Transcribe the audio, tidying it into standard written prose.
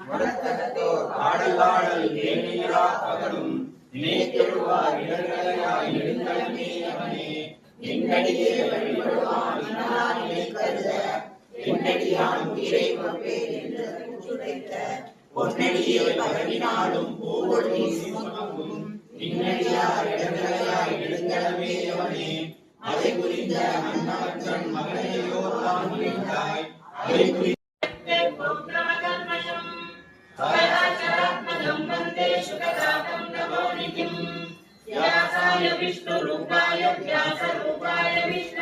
மனத்தகத்தோர் ஆடலாடல் ஏனையா பகலும் நினைத்தெழுவார் இடர்களையாய் நெடுங்கலமே அவனே. என்னடியே வழிபடுவான் இன்னாரினை கருத என்னடியான் உயிரை வப்பேன் என்று கூற்றுரைத்த பொன்னடியே பரவினாலும் பூவொளி சுமக்கும் இன்னடியார் இடர்களையாய் நெடுங்கலமே அவனே. அதை புரிந்த மன்னவற்றன் மகனையோ தான் விழுந்தாய். அதை புரிந்த व्यासाय विष्णुरूपाय व्यासरूपाय विष्णु